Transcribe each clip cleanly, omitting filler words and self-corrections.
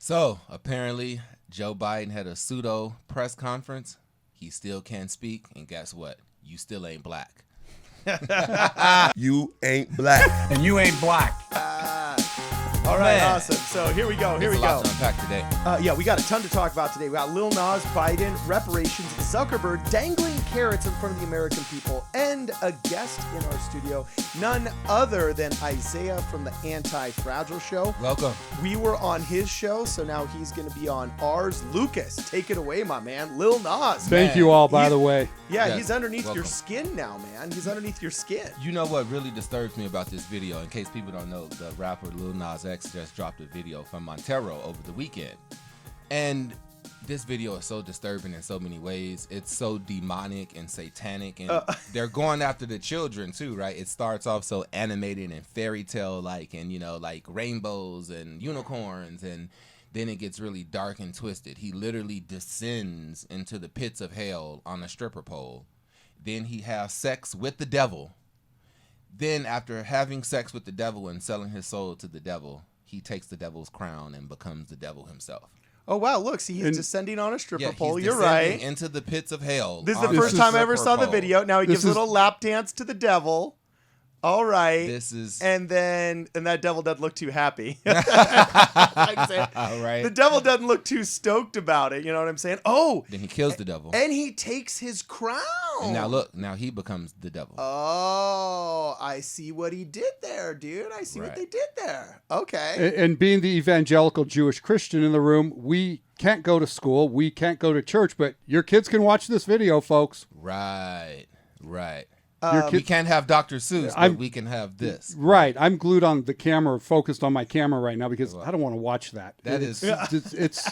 So, apparently, Joe Biden had a pseudo press conference. He still can't speak. And guess what? You still ain't black. You ain't black. And you ain't black. All right, Man. awesome. So here we go. There's a lot to unpack today. Yeah, we got a ton to talk about today. We got Lil Nas, Biden, reparations, Zuckerberg dangling carrots in front of the American people, and a guest in our studio, none other than Isaiah from the Anti-Fragile Show. Welcome. We were on his show, so now he's going to be on ours. Lucas, take it away, my man. Lil Nas. Thank you all, by the way. Yeah, Yes, he's underneath your welcome. skin now, man. He's underneath your skin. You know what really disturbs me about this video? In case people don't know, the rapper Lil Nas X just dropped a video from Montero over the weekend. And this video is so disturbing in so many ways. It's so demonic and satanic, and they're going after the children too, right? It starts off so animated and fairy tale like, and like rainbows and unicorns, and then it gets really dark and twisted. He literally descends into the pits of hell on a stripper pole. Then he has sex with the devil. Then after having sex with the devil and selling his soul to the devil, he takes the devil's crown and becomes the devil himself. Oh, wow. Look, see, he's descending on a stripper pole. He's You're descending right. into the pits of hell. This is the on first a time I ever stripper saw the pole. video. Now he gives a little lap dance to the devil. All right. And that devil doesn't look too happy. I'd say. All right. The devil doesn't look too stoked about it. You know what I'm saying? Oh. Then he kills the devil. And he takes his crown. And now look, now he becomes the devil. Oh, I see what he did there, dude. I see what they did there. Okay. And being the evangelical Jewish Christian in the room, we can't go to school, we can't go to church, but your kids can watch this video, folks. Right. We can't have Dr. Seuss, but we can have this. Right. I'm glued on the camera, focused on my camera right now because I don't want to watch that. It's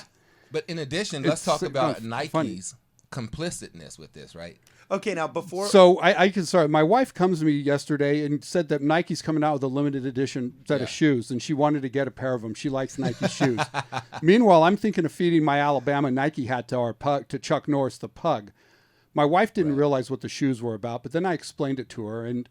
But in addition, let's talk about Nike's funny. complicitness with this, right? Okay, now before... So I can start. My wife comes to me yesterday and said that Nike's coming out with a limited edition set of shoes, and she wanted to get a pair of them. She likes Nike shoes. Meanwhile, I'm thinking of feeding my Alabama Nike hat to our pug, to Chuck Norris, the pug. My wife didn't realize what the shoes were about, but then I explained it to her, and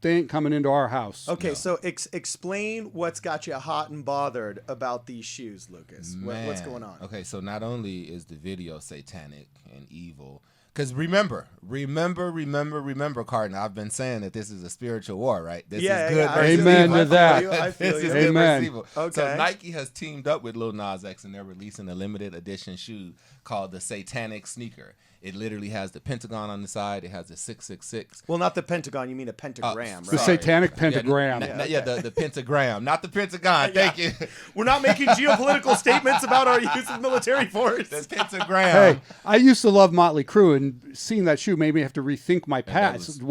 they ain't coming into our house. Okay, so explain what's got you hot and bothered about these shoes, Lucas. What's going on? Okay, so not only is the video satanic and evil, because remember, Cardinal, I've been saying that this is a spiritual war, right? This is good versus Amen evil. to that. I feel This you. is good Amen. versus evil. Okay. So Nike has teamed up with Lil Nas X, and they're releasing a limited edition shoe called the Satanic Sneaker. It literally has the pentagon on the side. It has the 666. Well, not the pentagon. You mean a pentagram, The right? satanic pentagram. The pentagram, not the pentagon. Thank you. We're not making geopolitical statements about our use of military force. The pentagram. Hey, I used to love Motley Crue, and seeing that shoe made me have to rethink my past,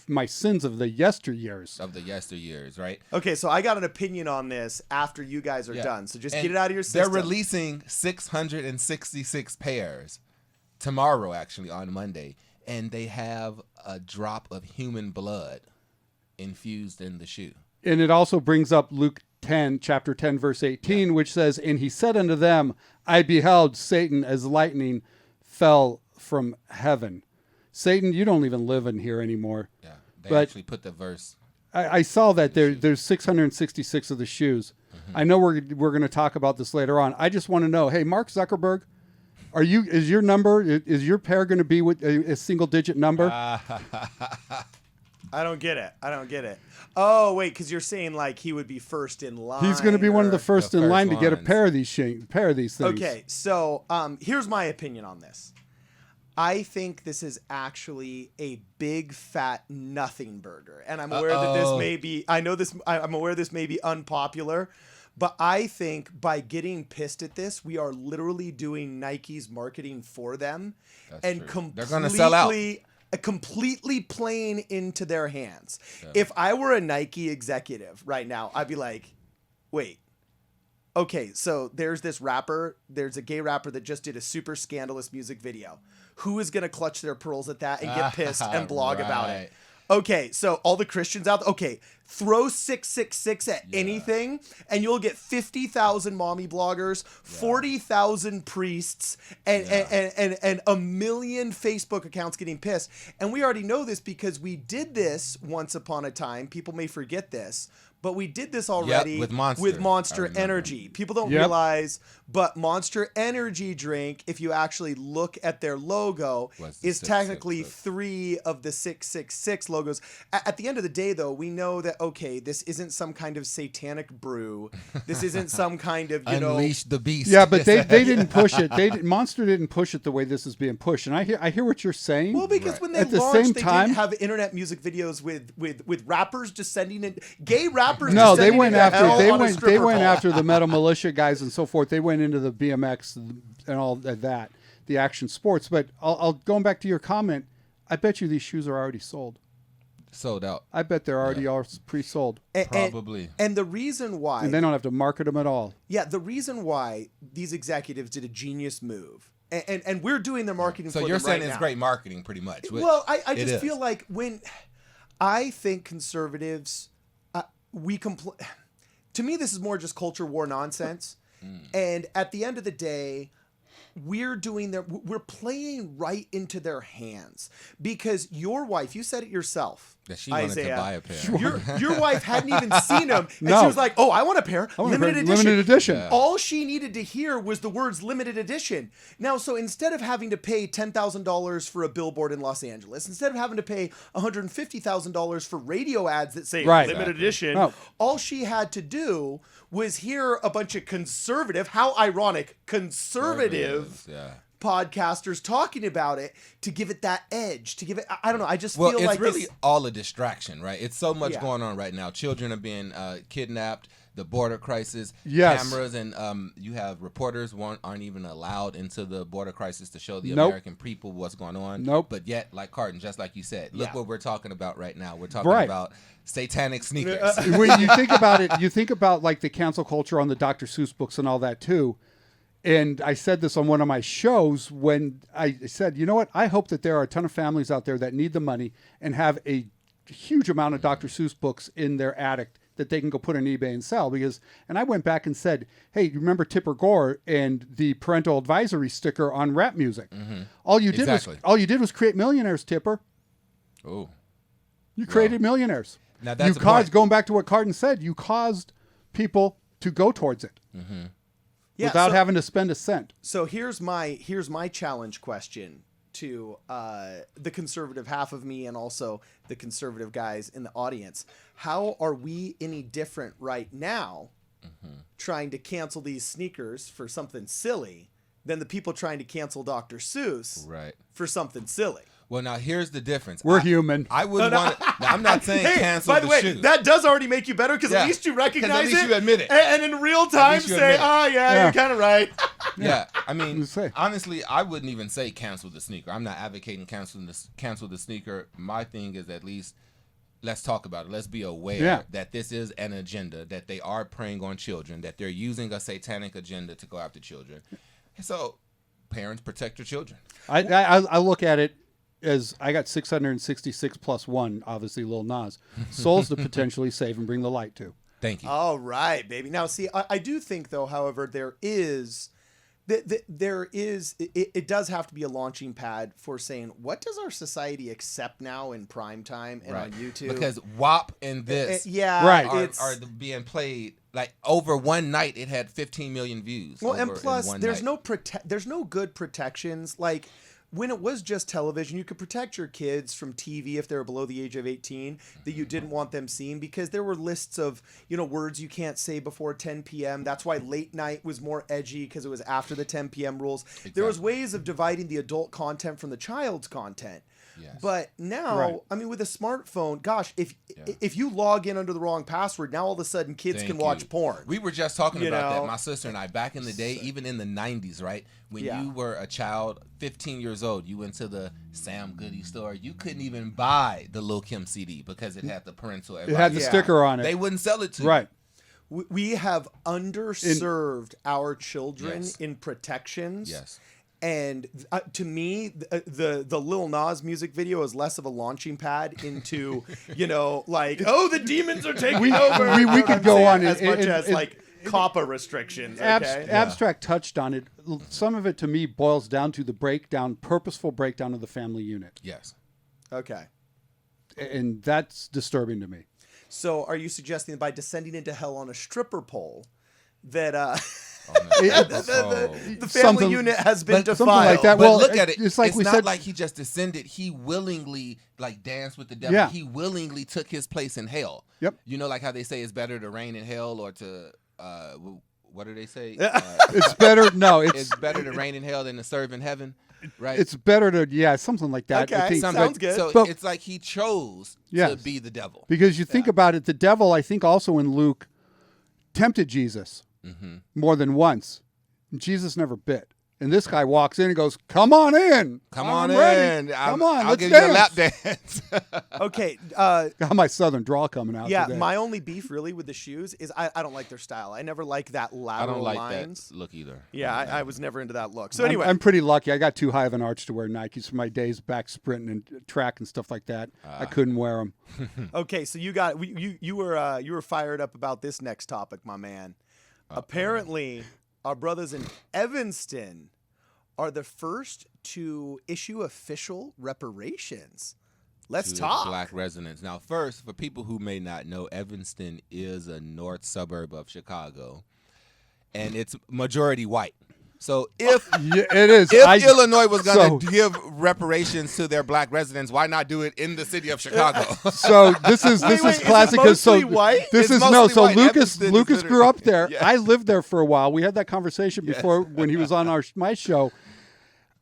my sins of the yesteryears. Right? Okay, so I got an opinion on this after you guys are done. So just get it out of your system. They're releasing 666 pairs tomorrow, actually, on Monday, and they have a drop of human blood infused in the shoe. And it also brings up Luke 10, chapter 10, verse 18, which says, "And he said unto them, I beheld Satan as lightning fell from heaven." Satan, you don't even live in here anymore. Yeah, they But actually put the verse. I saw that there's 666 of the shoes. I know we're going to talk about this later on. I just want to know, hey, Mark Zuckerberg, is your pair going to be with a single digit number? I don't get it. Oh, wait, because you're saying like he would be first in line. He's going to be one of the first in line to get a ones. pair of these things. Okay, so here's my opinion on this. I think this is actually a big fat nothing burger, and I'm aware that this may be. I'm aware this may be unpopular, but I think by getting pissed at this, we are literally doing Nike's marketing for them, and true. They're gonna sell out. Completely playing into their hands. Yeah. If I were a Nike executive right now, I'd be like, wait. Okay, so there's this rapper, there's a gay rapper that just did a super scandalous music video. Who is going to clutch their pearls at that and get pissed and blog about it? Okay, so all the Christians out there, okay, throw 666 at anything and you'll get 50,000 mommy bloggers, 40,000 priests, and a million Facebook accounts getting pissed. And we already know this because we did this once upon a time. People may forget this. but we did this already with Monster. with I Monster remember. Energy. People don't Yep. realize, but Monster Energy drink, if you actually look at their logo, Was the is 666. technically 3 of the 666 logos. At the end of the day, though, we know that, okay, this isn't some kind of satanic brew. This isn't some kind of, Unleash the beast. Yeah, but they didn't push it. Monster didn't push it the way this is being pushed. And I hear what you're saying. Well, because Right. when they At the launched, same they time- didn't have internet music videos with rappers just sending in gay rappers. No, just they sending went into after hell they on a went stripper pole. after the metal militia guys and so forth. They went into the BMX and all of that, the action sports. But I'll going back to your comment. I bet you these shoes are already sold. Sold out. I bet they're already all pre-sold, Probably. And the reason why, and they don't have to market them at all. yeah, the reason why these executives did a genius move, and we're doing their marketing. So for you're them saying right it's now. great marketing, pretty much. which Well, I it just is. feel like when I think conservatives, to me, this is more just culture war nonsense. And at the end of the day, we're playing right into their hands, because your wife, you said it yourself, That she wanted Isaiah, to buy a pair. Your wife hadn't even seen them, and No. she was like, "Oh, I want a pair, I want a limited pair- edition." limited edition. Yeah. All she needed to hear was the words "limited edition." Now, so instead of having to pay $10,000 for a billboard in Los Angeles, instead of having to pay $150,000 for radio ads that say Right. "limited edition," No. all she had to do was hear a bunch of conservative, how ironic, conservative Yeah. podcasters talking about it to give it that edge, to give it, I don't know, I just Well, feel it's like really this, all a distraction, right? It's so much Yeah. going on right now. Children are being kidnapped. The border crisis, Yes. cameras, and you have reporters aren't even allowed into the border crisis to show the Nope. American people what's going on. Nope. But yet, like Carton, just like you said, look Yeah. what we're talking about right now. We're talking Right. about satanic sneakers. When you think about it, you think about like the cancel culture on the Dr. Seuss books and all that too. And I said this on one of my shows when I said, you know what? I hope that there are a ton of families out there that need the money and have a huge amount of Dr. Seuss books in their attic that they can go put on eBay and sell. And I went back and said, hey, you remember Tipper Gore and the parental advisory sticker on rap music? All you did Exactly. was create millionaires, Tipper. Oh, You created millionaires. Now that's you the caused, point. going back to what Carton said, you caused people to go towards it yeah, without so- having to spend a cent. So here's my challenge question to the conservative half of me and also the conservative guys in the audience. How are we any different right now trying to cancel these sneakers for something silly than the people trying to cancel Dr. Seuss right. for something silly? Well, now here's the difference. We're human. I wouldn't want to. I'm not saying Hey, cancel by the way, shoes. that does already make you better because Yeah. at least you 'Cause recognize at least it. you admit it. And in real time least you say, admit it. oh, yeah, you're kind of right. Yeah, I mean, Let's say. honestly, I wouldn't even say cancel the sneaker. I'm not advocating cancel the sneaker. My thing is at least let's talk about it. Let's be aware that this is an agenda, that they are preying on children, that they're using a satanic agenda to go after children. So, parents, protect your children. I look at it as I got 666 plus one, obviously Lil Nas. Souls to potentially save and bring the light to. Thank you. All right, baby. Now, see, I do think, though, however, it does have to be a launching pad for saying, what does our society accept now in prime time and on YouTube? Because WAP and this yeah, Right. are being played like over one night. It had 15 million views. Well, and over in plus, one there's night. there's no good protections. Like when it was just television, you could protect your kids from TV if they were below the age of 18 that you didn't want them seeing, because there were lists of, words you can't say before 10 p.m. That's why late night was more edgy, because it was after the 10 p.m. rules. There was ways of dividing the adult content from the child's content. Yes. But now, Right. I mean, with a smartphone, gosh, if you log in under the wrong password, now all of a sudden kids Thank can watch you. porn. We were just talking about know? that, my sister and I, back in the day, even in the 90s, right? When Yeah. you were a child, 15 years old, you went to the Sam Goody store. You couldn't even buy the Lil' Kim CD because it had the parental advice. It had the Yeah. sticker on it. They wouldn't sell it to you. Right. We have underserved our children Yes. in protections. Yes. And to me, the Lil Nas music video is less of a launching pad into, like, oh, the demons are taking over. we could go on as and- much and- as and- like COPPA restrictions. Okay? Abstract touched on it. Some of it to me boils down to the purposeful breakdown of the family unit. Yes. Okay. And that's disturbing to me. So are you suggesting that by descending into hell on a stripper pole, that the family Something- unit has been defiled? something like that. But Well, look at it. it's like it's we not said- like he just descended. He willingly like danced with the devil. Yeah. He willingly took his place in hell. Yep. You know, like how they say it's better to reign in hell or to what do they say? It's better. No, It's better to reign in hell than to serve in heaven, right? it's better to something like that. I Okay, think. sounds good. So But- it's like he chose to Yes. be the devil. Because you think about it, the devil, I think, also in Luke, tempted Jesus more than once. Jesus never bit. And this guy walks in and goes, "Come on in. Come I'm on ready. in. Come on, I'll let's give you a lap dance." dance. Okay. Got my southern drawl coming out Yeah, today. my only beef really with the shoes is I don't like their style. I never like that I lateral don't like lines. that look either. Yeah, I was never into that look. So I'm- anyway, I'm pretty lucky. I got too high of an arch to wear Nikes from my days back sprinting and track and stuff like that. I couldn't wear them. okay, so you were fired up about this next topic, my man. Apparently, our brothers in Evanston are the first to issue official reparations. Let's To talk. Black residents. Now, first, for people who may not know, Evanston is a north suburb of Chicago, and it's majority white. So if Yeah, it is. if Illinois was going to so- give reparations to their black residents, why not do it in the city of Chicago? So this is Wait, is it classic. 'Cause mostly white? This It's is no. mostly So white. Lucas Evanston is Lucas grew literally- up there. Yes. I lived there for a while. We had that conversation before when he was on my show.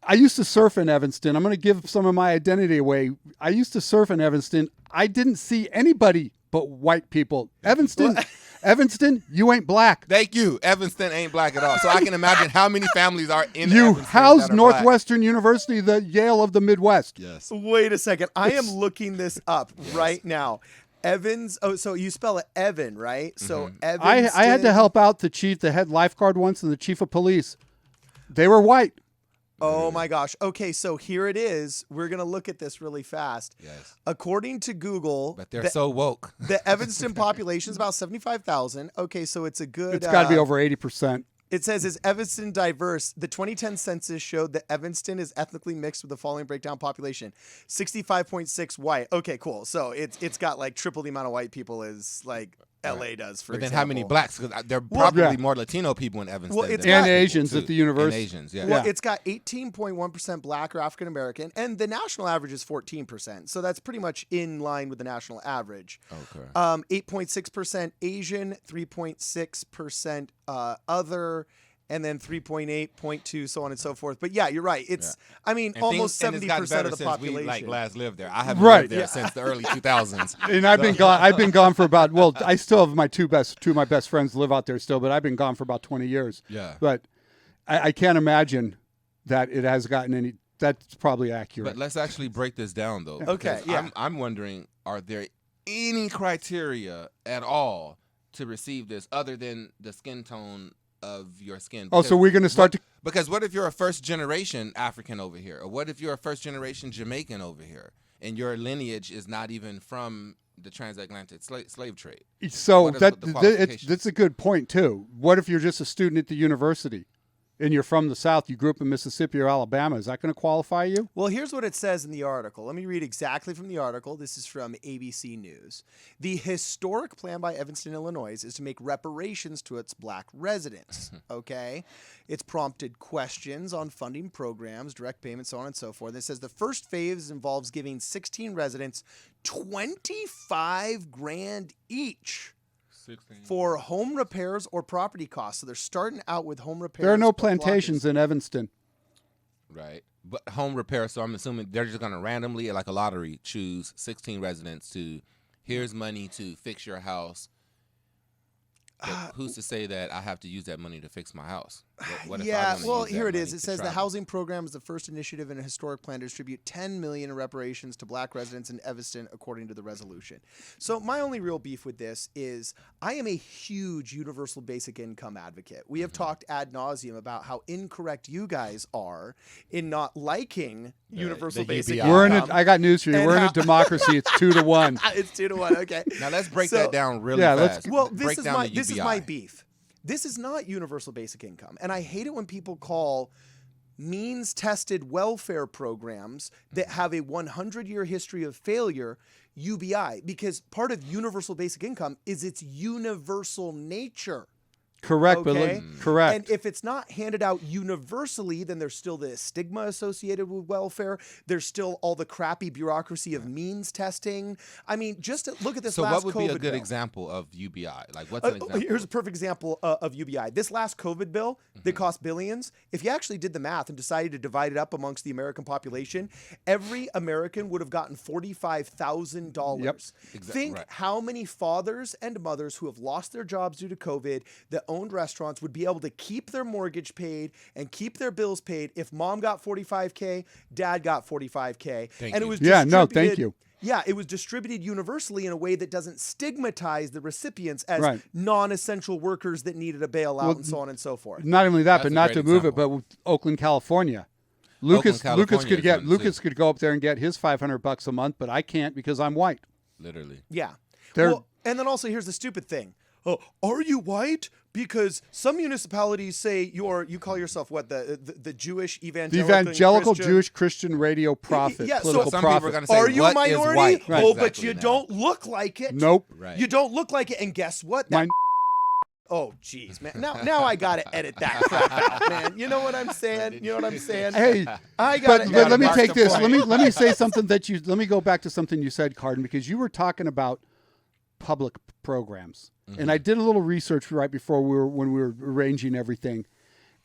I used to surf in Evanston. I'm going to give some of my identity away. I used to surf in Evanston. I didn't see anybody but white people. Evanston, you ain't black. Thank you. Evanston ain't black at all. So I can imagine how many families are in You Evanston house that are Northwestern University, the Yale of the Midwest. Black. Yes. Wait a second. I am looking this up right now. Evans. Oh, so you spell it Evan, right? So Evanston. I had to help out the chief, the head lifeguard once, and the chief of police. They were white. Oh my gosh. Okay, so here it is. We're gonna look at this really fast. Yes. According to Google, But they're so woke. the Evanston population is about 75,000. Okay, so it's a good. It's got to be over 80%. It says, is Evanston diverse? The 2010 census showed that Evanston is ethnically mixed with the following breakdown population: 65.6 white. Okay, cool. So it's got like triple the amount of white people as like LA does, for But then example. how many blacks? Because there are probably yeah. more Latino people in Evanston. Well, it's than got- And black people, Asians too. at the university. And Asians, yeah. Well, it's got 18.1% black or African American, and the national average is 14%. So that's pretty much in line with the national average. Okay. 8.6% Asian, 3.6% other, and then 3.8.2, so on and so forth. But yeah, you're right. It's, I mean, And almost things- and it's gotten 70% better of the since population. we like last lived there. I haven't Right. lived there since the early 2000s. And I've been gone. I've been gone for about. Well, I still have my two of my best friends live out there still, but I've been gone for about 20 years. Yeah. But I can't imagine that it has gotten any. That's probably accurate. But let's actually break this down, though. Okay, because yeah. I'm wondering, are there any criteria at all to receive this other than the skin tone of your skin? Oh, so we're going to start to. Because what if you're a first generation African over here? Or what if you're a first generation Jamaican over here and your lineage is not even from the transatlantic slave trade? So What are that the qualifications? that's a good point too. What if you're just a student at the university, and you're from the South? You grew up in Mississippi or Alabama. Is that going to qualify you? Well, here's what it says in the article. Let me read exactly from the article. This is from ABC News. The historic plan by Evanston, Illinois, is to make reparations to its black residents. Okay? It's prompted questions on funding programs, direct payments, so on and so forth. It says the first phase involves giving 16 residents $25,000 each for home repairs or property costs. So they're starting out with home repairs. There are no or blockades. plantations in Evanston. Right. But home repair, so I'm assuming they're just going to randomly, like a lottery, choose 16 residents to, here's money to fix your house. But who's to say that I have to use that money to fix my house? What if I Yeah, wanna well, use that here it money is. It to says the travel? housing program is the first initiative in a historic plan to distribute $10 million in reparations to black residents in Evanston, according to the resolution. So my only real beef with this is I am a huge universal basic income advocate. We have talked ad nauseum about how incorrect you guys are in not liking universal the basic UBI. income. We're in a. I got news for you. And We're in how- a democracy. It's 2-1. It's 2-1. Okay. Now let's break So- that down really Yeah, let's- fast. Well, Break down the this is UBI. my beef. This is not universal basic income, and I hate it when people call means-tested welfare programs that have a 100-year history of failure, UBI, because part of universal basic income is its universal nature. Correct, Okay? correct. And if it's not handed out universally, then there's still the stigma associated with welfare. There's still all the crappy bureaucracy of means testing. I mean, just look at this So last what would be a COVID good bill. example of UBI? Like, what's an example? Here's a perfect example of UBI. This last COVID bill that cost billions, if you actually did the math and decided to divide it up amongst the American population, every American would have gotten $45,000. Yep. Think Right. how many fathers and mothers who have lost their jobs due to COVID that owned restaurants would be able to keep their mortgage paid and keep their bills paid if mom got $45K, dad got $45K. Thank and you. it was Yeah, no, thank distributed- you. Yeah, it was distributed universally in a way that doesn't stigmatize the recipients as Right. non-essential workers that needed a bailout and so on and so forth. Not only that, That's but a not great to move it, example. but with Oakland, California. Lucas California could is get one, Lucas too. could go up there and get his $500 a month, but I can't because I'm white. Literally. Yeah. They're- Well, and then also here's the stupid thing. Oh, are you white? Because some municipalities say you call yourself what, the Jewish The evangelical evangelical Christian? Jewish Christian radio prophet, Yeah, so political some people are prophet. gonna say, Are you a what is minority? white? Right. Oh, but Exactly you now. don't look like it. Nope. Right. You don't look like it. And guess what? That My- Oh, jeez, man. Now I got to edit that crap out, man. You know what I'm saying? You know what I'm saying? Hey, I got but let me take this. Let me say something let me go back to something you said, Cardin, because you were talking about public programs. And I did a little research right before when we were arranging everything.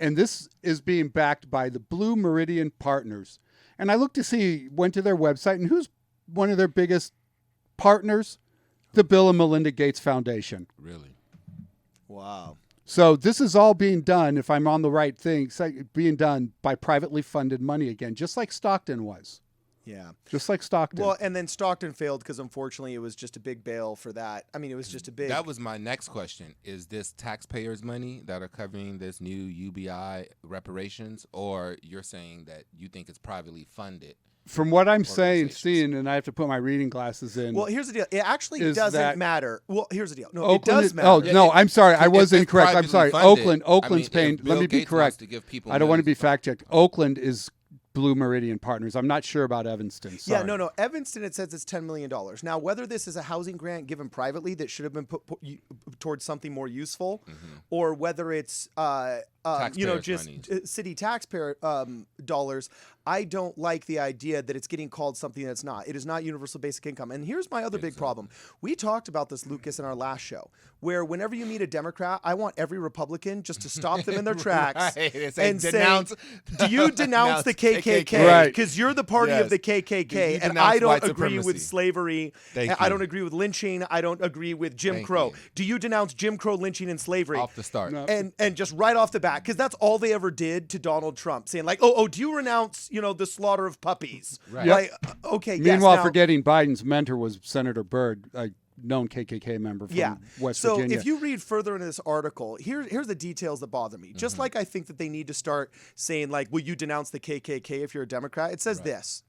And this is being backed by the Blue Meridian Partners. And I looked to see, went to their website, and who's one of their biggest partners? The Bill and Melinda Gates Foundation. Really. Wow. So this is all being done, if I'm on the right thing, being done by privately funded money again, just like Stockton was. Yeah. Just like Stockton. Well, and then Stockton failed because unfortunately it was just a big bail for that. I mean, it was just a big. That was my next question. Is this taxpayers' money that are covering this new UBI reparations, or you're saying that you think it's privately funded? From what I'm saying, organizations. seeing, and I have to put my reading glasses in. Well, here's the deal. It actually Is doesn't that- matter. Well, here's the deal. No, Oakland it does is- matter. Oh, no, I'm sorry. I was If it's incorrect. I'm privately sorry. funded, Oakland's I paying. mean, if Let me be Bill Gates wants correct. to give people I don't want to be millions- fact checked. Oakland is Blue Meridian Partners. I'm not sure about Evanston. Sorry. Yeah, no. Evanston, it says it's $10 million. Now, whether this is a housing grant given privately that should have been put towards something more useful, or whether it's Taxpayers' just money. city taxpayer dollars, I don't like the idea that it's getting called something that's not. It is not universal basic income. And here's my other big problem. We talked about this, Lucas, in our last show, where whenever you meet a Democrat, I want every Republican just to stop them in their tracks Right, and say, and "Denounce- say, "Do you denounce the KKK? Right. Because you're the party Yes. of the Do you KKK, and denounce I don't white agree with supremacy? slavery. Thank I you. don't agree with lynching. I don't agree with Jim Thank Crow. you. Do you denounce Jim Crow, lynching, and slavery?" Off the start. No. And just right off the bat, because that's all they ever did to Donald Trump, saying like, "Oh, do you renounce the slaughter of puppies?" Right. Yep. Like, okay. yes, Meanwhile, now- forgetting Biden's mentor was Senator Byrd, a known KKK member from West so Virginia. if you read further into this article, here's the details that bother me. Just like I think that they need to start saying like, "Will you denounce the KKK if you're a Democrat?" It says this.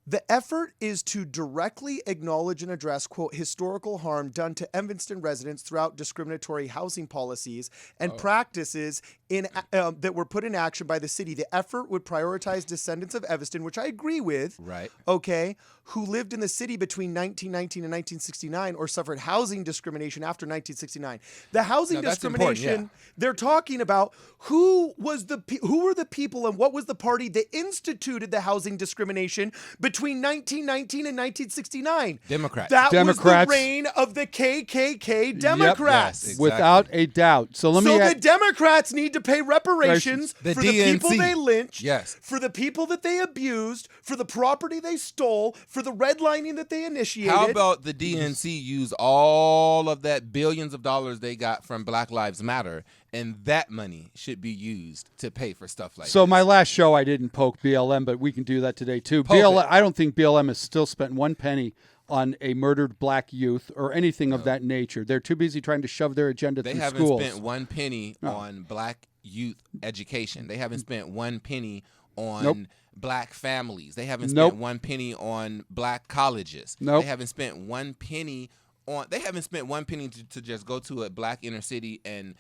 The effort is to directly acknowledge and address, quote, historical harm done to Evanston residents throughout discriminatory housing policies and practices that were put in action by the city. The effort would prioritize descendants of Evanston, which I agree with, Right. okay, who lived in the city between 1919 and 1969 or suffered housing discrimination after 1969. The housing Now, that's important, discrimination, they're talking about who were the people and what was the party that instituted the housing discrimination between 1919 and 1969. Democrats. That Democrats. was the reign of the KKK Democrats. Yes, without a doubt. So let me. So the Democrats need to pay reparations The for the people DNC. they lynched, Yes. for the people that they abused, for the property they stole, for the redlining that they initiated. How about the DNC use all of that billions of dollars they got from Black Lives Matter, and that money should be used to pay for stuff like So this? my last show, I didn't poke BLM, but we can do that today too. Poke BLM, it. I don't think BLM has still spent one penny on a murdered black youth or anything of that nature. They're too busy trying to shove their agenda They through haven't schools. spent one penny on black youth education. They haven't spent one penny on Nope. black families. They haven't Nope. spent one penny on black colleges. Nope. They haven't spent one penny on. They haven't spent one penny to just go to a black inner city and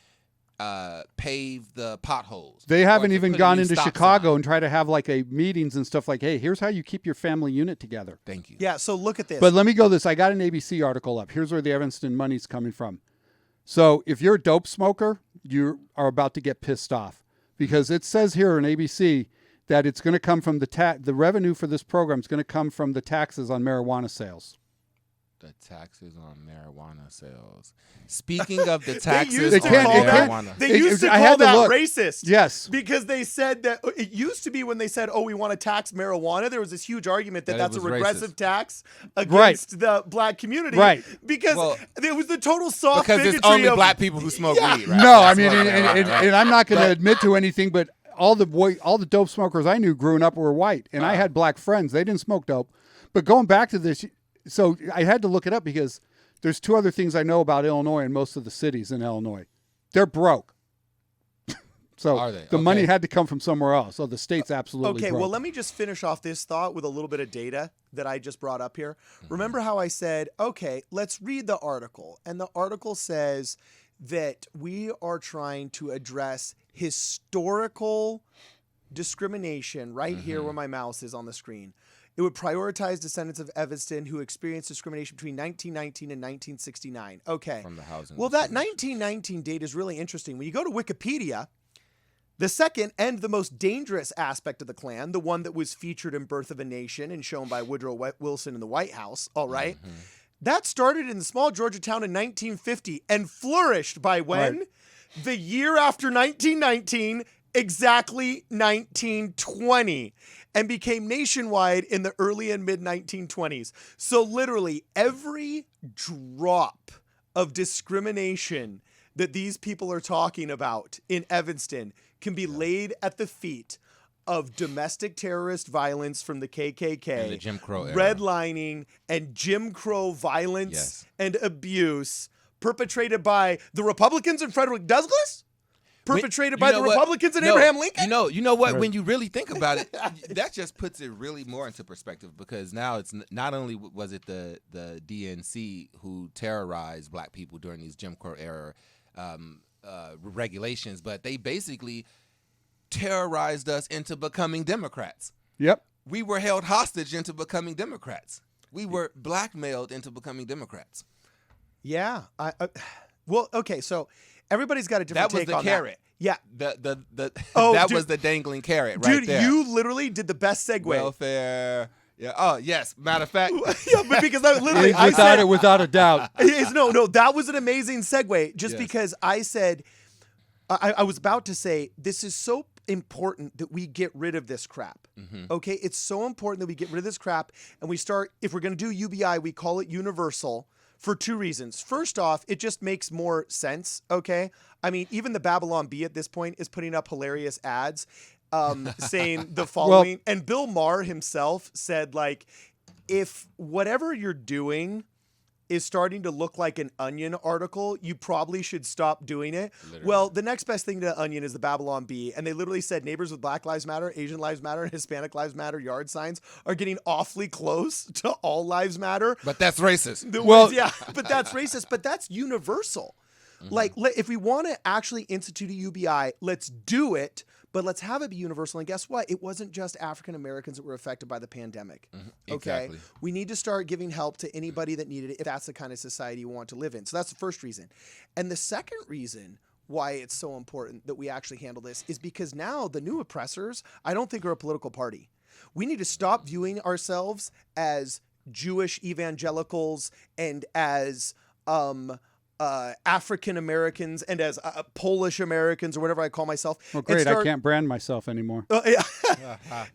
pave the potholes. They or haven't to even put a gone new into stop Chicago sign. and try to have like a meetings and stuff like, hey, here's how you keep your family unit together. Thank you. Yeah, so look at this. But let me go this. I got an ABC article up. Here's where the Evanston money's coming from. So if you're a dope smoker, you are about to get pissed off because it says here on ABC that it's going to come from the revenue for this program is going to come from the taxes on marijuana sales. The taxes on marijuana sales. Speaking of the taxes used on to call that- marijuana. They used to I call had to that look. racist. Yes. Because they said that it used to be when they said, oh, we want to tax marijuana, there was this huge argument that That it that's a was regressive racist. tax against the black community. Right. Because Well, it was the total soft Because bigotry it's only of, black people who smoke Yeah. weed, right? No, I That's mean, right, and I'm not going to admit to anything, but all the dope smokers I knew growing up were white, and I had black friends. They didn't smoke dope. But going back to this, so I had to look it up because there's two other things I know about Illinois and most of the cities in Illinois. They're broke. So Are they? the money Okay. had to come from somewhere else. So the state's absolutely Okay, broke. well, let me just finish off this thought with a little bit of data that I just brought up here. Remember how I said, okay, let's read the article. And the article says that we are trying to address historical discrimination right here where my mouse is on the screen. It would prioritize descendants of Evanston who experienced discrimination between 1919 and 1969. Okay. From the housing. Well, that 1919 date is really interesting. When you go to Wikipedia, the second and the most dangerous aspect of the Klan, the one that was featured in Birth of a Nation and shown by Woodrow Wilson in the White House, all right, that started in the small Georgia town in 1950 and flourished by when? Right. The year after 1919, exactly 1920, and became nationwide in the early and mid 1920s. So literally every drop of discrimination that these people are talking about in Evanston can be laid at the feet of domestic terrorist violence from the KKK, And the Jim Crow era. redlining, and Jim Crow violence Yes. and abuse perpetrated by the Republicans and Frederick Douglass? Perpetrated by the Republicans and Abraham Lincoln? You know what? When you really think about it, that just puts it really more into perspective because now it's not only was it the DNC who terrorized black people during these Jim Crow era regulations, but they basically terrorized us into becoming Democrats. Yep. We were held hostage into becoming Democrats. We were blackmailed into becoming Democrats. Yeah. Well, okay, so everybody's got a different That was take the on carrot. that. Yeah. Oh, that dude. was the dangling carrot right Dude, there. you literally did the best segue. Welfare. Yeah. Oh, yes. Matter of fact. Yeah, but because I literally I Without said it, without a doubt. no, that was an amazing segue. Just Yes. because I said I was about to say this is so important that we get rid of this crap. Okay, it's so important that we get rid of this crap and we start. If we're going to do UBI, we call it universal for two reasons. First off, it just makes more sense. Okay, I mean, even the Babylon Bee at this point is putting up hilarious ads saying the following. And Bill Maher himself said, like, if whatever you're doing is starting to look like an Onion article, you probably should stop doing it. Literally. Well, the next best thing to Onion is the Babylon Bee. And they literally said neighbors with Black Lives Matter, Asian Lives Matter, and Hispanic Lives Matter yard signs are getting awfully close to All Lives Matter. But that's racist. Yeah, but that's racist. But that's universal. Like, if we want to actually institute a UBI, let's do it. But let's have it be universal. And guess what? It wasn't just African Americans that were affected by the pandemic. Okay. Exactly. We need to start giving help to anybody that needed it if that's the kind of society you want to live in. So that's the first reason. And the second reason why it's so important that we actually handle this is because now the new oppressors, I don't think, are a political party. We need to stop viewing ourselves as Jewish evangelicals and as African Americans and as Polish Americans or whatever I call myself. Well, great. I can't brand myself anymore.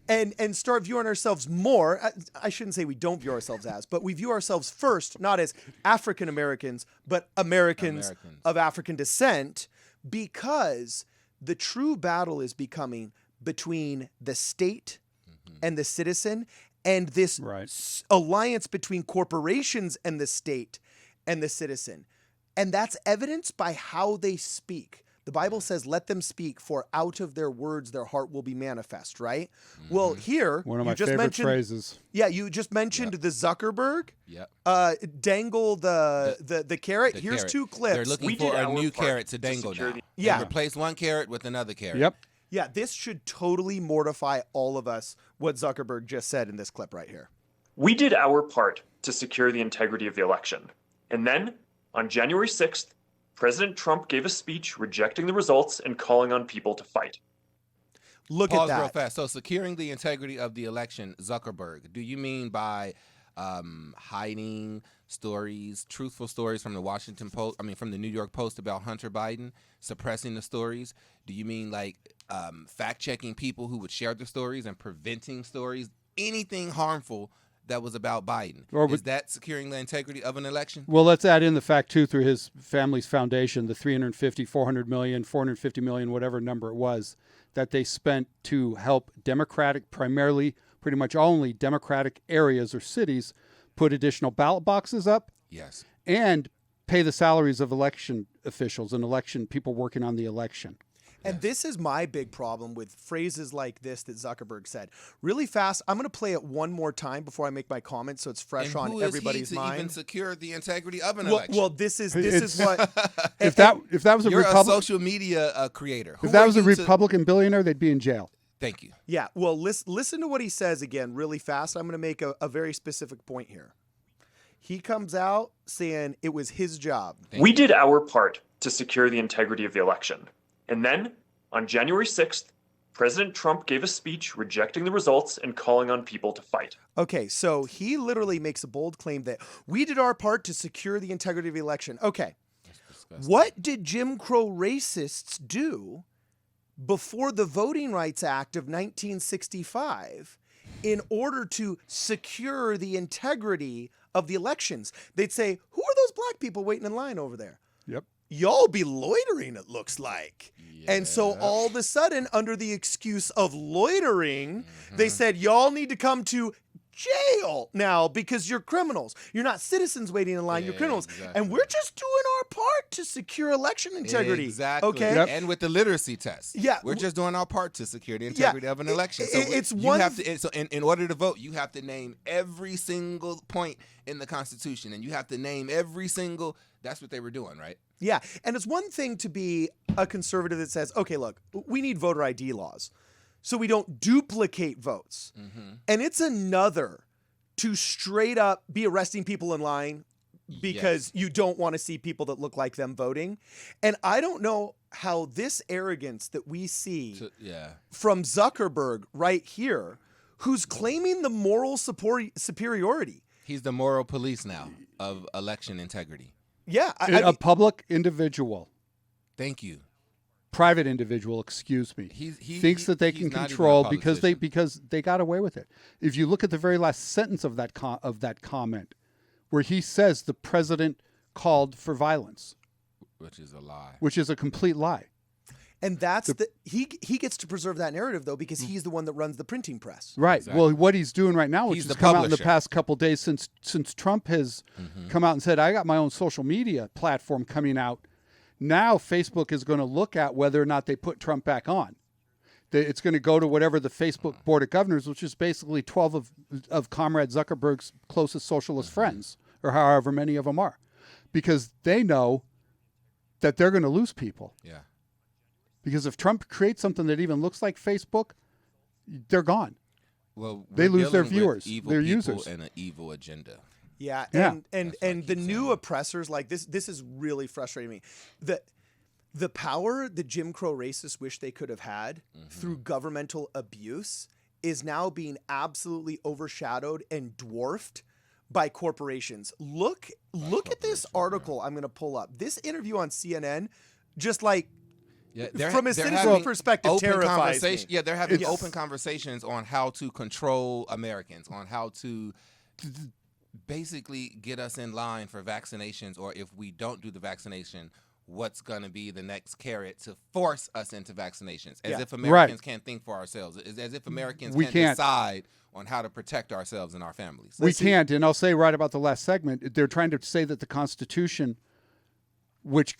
And start viewing ourselves more. I shouldn't say we don't view ourselves as, but we view ourselves first, not as African Americans, but Americans of African descent, because the true battle is becoming between the state and the citizen, and this alliance between corporations and the state and the citizen. And that's evidenced by how they speak, The Bible says, let them speak, for out of their words their heart will be manifest, right? Well, here, One of my you just favorite mentioned, phrases. yeah, you just mentioned the Zuckerberg. Yep. Dangle the carrot. Here's carrot. two clips. They're looking for a new carrot to dangle now. Yeah. They replace one carrot with another carrot. Yep. Yeah, this should totally mortify all of us, what Zuckerberg just said in this clip right here. We did our part to secure the integrity of the election. And then, on January 6th, President Trump gave a speech rejecting the results and calling on people to fight. Look Pause at that. real fast. So securing the integrity of the election, Zuckerberg, do you mean by hiding stories, truthful stories from the Washington Post, from the New York Post about Hunter Biden, suppressing the stories? Do you mean like fact-checking people who would share the stories and preventing stories, anything harmful that was about Biden? Is that securing the integrity of an election? Well, let's add in the fact, too, through his family's foundation, the 350, 400 million, 450 million, whatever number it was, that they spent to help Democratic, primarily, pretty much only Democratic areas or cities, put additional ballot boxes up. Yes. And pay the salaries of election officials and election people working on the election. And this is my big problem with phrases like this that Zuckerberg said. Really fast, I'm going to play it one more time before I make my comment so it's fresh on everybody's mind. Who is he to even secure the integrity of an election? Well, this is what if that was a you're Republican a social media creator. If that was a Republican billionaire, they'd be in jail. Thank you. Yeah, well, listen to what he says again really fast. I'm going to make a very specific point here. He comes out saying it was his job. We did our part to secure the integrity of the election. And then, on January 6th, President Trump gave a speech rejecting the results and calling on people to fight. Okay, so he literally makes a bold claim that we did our part to secure the integrity of the election. Okay, what did Jim Crow racists do before the Voting Rights Act of 1965 in order to secure the integrity of the elections? They'd say, who are those black people waiting in line over there? Yep. Y'all be loitering, it looks like. Yeah. And so all of a sudden, under the excuse of loitering, they said, y'all need to come to jail now because you're criminals. You're not citizens waiting in line, you're criminals. Exactly. And we're just doing our part to secure election integrity. Exactly. Okay. Yep. And with the literacy test. Yeah. We're just doing our part to secure the integrity of an election. So in order to vote, you have to name every single point in the Constitution, and you have to name every single. That's what they were doing, right? Yeah. And it's one thing to be a conservative that says, okay, look, we need voter ID laws so we don't duplicate votes. And it's another to straight up be arresting people in line because you don't want to see people that look like them voting. And I don't know how this arrogance that we see from Zuckerberg right here, who's claiming the moral superiority. He's the moral police now of election integrity. Yeah. A public individual. Thank you. Private individual, excuse me, thinks that they can control because they got away with it. If you look at the very last sentence of that comment, where he says the president called for violence, which is a lie, which is a complete lie. And that's he gets to preserve that narrative though because he's the one that runs the printing press. Right. Exactly. Well, what he's doing right now, which has come out in the past couple of days since Trump has come out and said, I got my own social media platform coming out. Now Facebook is going to look at whether or not they put Trump back on. It's going to go to whatever the Facebook Board of Governors, which is basically 12 of Comrade Zuckerberg's closest socialist friends, or however many of them are, because they know that they're going to lose people. Yeah. Because if Trump creates something that even looks like Facebook, they're gone. Well, they lose their viewers, their users, and an evil agenda. Yeah, and the new oppressors, like this is really frustrating me. The power that Jim Crow racists wish they could have had through governmental abuse is now being absolutely overshadowed and dwarfed by corporations. Look at this article I'm going to pull up. This interview on CNN, just like from a citizen perspective, terrifies me. Yeah, they're having open conversations on how to control Americans, on how to basically get us in line for vaccinations, or if we don't do the vaccination, what's going to be the next carrot to force us into vaccinations, as if Americans can't think for ourselves, as if Americans can't decide on how to protect ourselves and our families. We can't, and I'll say right about the last segment, they're trying to say that the Constitution, which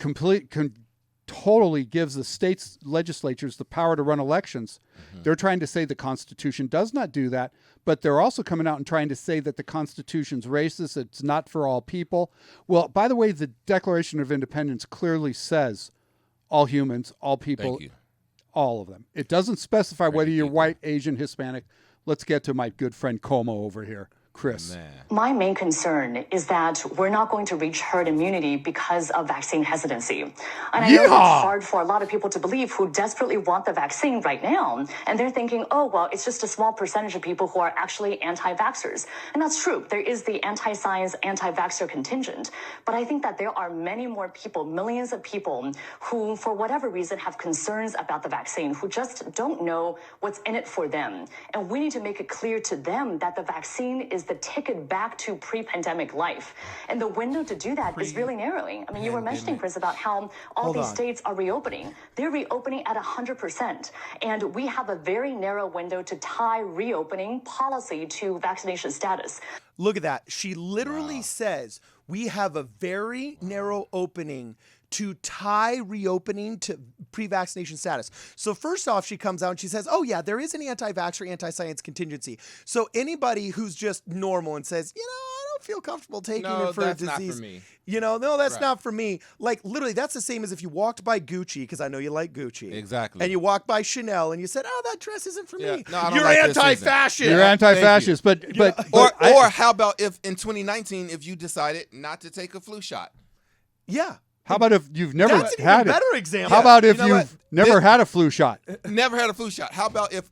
totally gives the states' legislatures the power to run elections. They're trying to say the Constitution does not do that, but they're also coming out and trying to say that the Constitution's racist, it's not for all people. Well, by the way, the Declaration of Independence clearly says all humans, all people, Thank you. all of them. It doesn't specify whether you're people. white, Asian, Hispanic. Let's get to my good friend Como over here. Chris. Man. My main concern is that we're not going to reach herd immunity because of vaccine hesitancy. And I know it's hard for a lot of people to believe who desperately want the vaccine right now. And they're thinking, oh, well, it's just a small percentage of people who are actually anti-vaxxers. And that's true. There is the anti-science, anti-vaxxer contingent. But I think that there are many more people, millions of people who, for whatever reason, have concerns about the vaccine, who just don't know what's in it for them. And we need to make it clear to them that the vaccine is the ticket back to pre-pandemic life. And the window to do that is really narrowing. I mean, you were mentioning, Chris, about how all these states are reopening. They're reopening at 100%. And we have a very narrow window to tie reopening policy to vaccination status. Look at that. She literally says we have a very narrow opening to tie reopening to pre-vaccination status. So first off, she comes out and she says, oh yeah, there is an anti-vaxxer, anti-science contingency. So anybody who's just normal and says, you know, I don't feel comfortable taking it for a disease. Not for me. You know, no, that's not for me. Like literally, that's the same as if you walked by Gucci, because I know you like Gucci. Exactly. And you walked by Chanel and you said, oh, that dress isn't for me. No, I don't You're like this anti-fascist. You're anti-fascist, but or how about if in 2019, if you decided not to take a flu shot? Yeah. how about if you've never That's an had even it? better example. How about if You know you've what? never had a flu shot? Never had a flu shot. How about if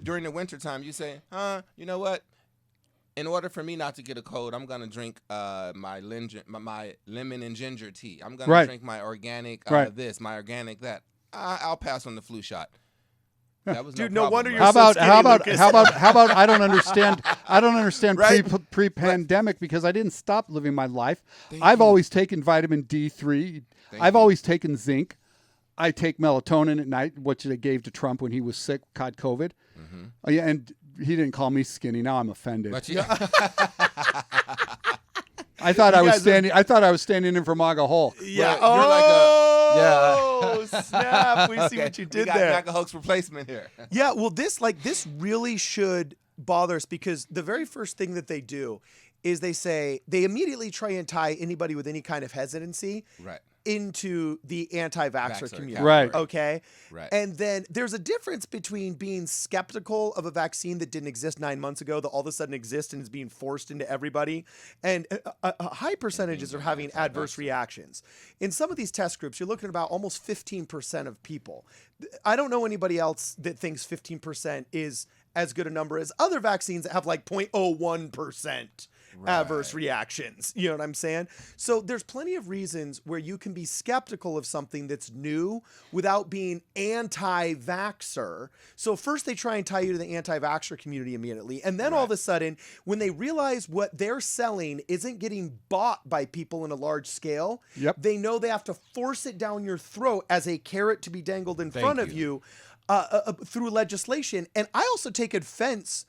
during the winter time you say, you know what? In order for me not to get a cold, I'm gonna drink my lemon and ginger tea. I'm gonna drink my organic this, my organic that. I'll pass on the flu shot. That was Dude, no no wonder problem, you're right? so skinny, how about I don't understand Right? pre-pandemic because I didn't stop living my life. Thank I've you. always taken vitamin D3. I've always taken zinc. I take melatonin at night, which they gave to Trump when he was sick, caught COVID. Oh, yeah, and he didn't call me skinny. Now I'm offended. But yeah. I thought I was standing in for Maga Hole. Yeah. Well, you're like Oh, snap. We see what you we did got there. Maga hoax replacement here. Yeah, well, this really should bother us because the very first thing that they do is they immediately try and tie anybody with any kind of hesitancy Right. into the anti-vaxxer Vaxxer community. Right. Okay. Right. And then there's a difference between being skeptical of a vaccine that didn't exist 9 months ago that all of a sudden exists and is being forced into everybody. And a high percentages are having adverse reactions. In some of these test groups, you're looking at about almost 15% of people. I don't know anybody else that thinks 15% is as good a number as other vaccines that have like 0.01%. Adverse reactions. You know what I'm saying? So there's plenty of reasons where you can be skeptical of something that's new without being anti-vaxxer. So first they try and tie you to the anti-vaxxer community immediately. And then all of a sudden, when they realize what they're selling isn't getting bought by people in a large scale, they know they have to force it down your throat as a carrot to be dangled in front of you through legislation. And I also take offense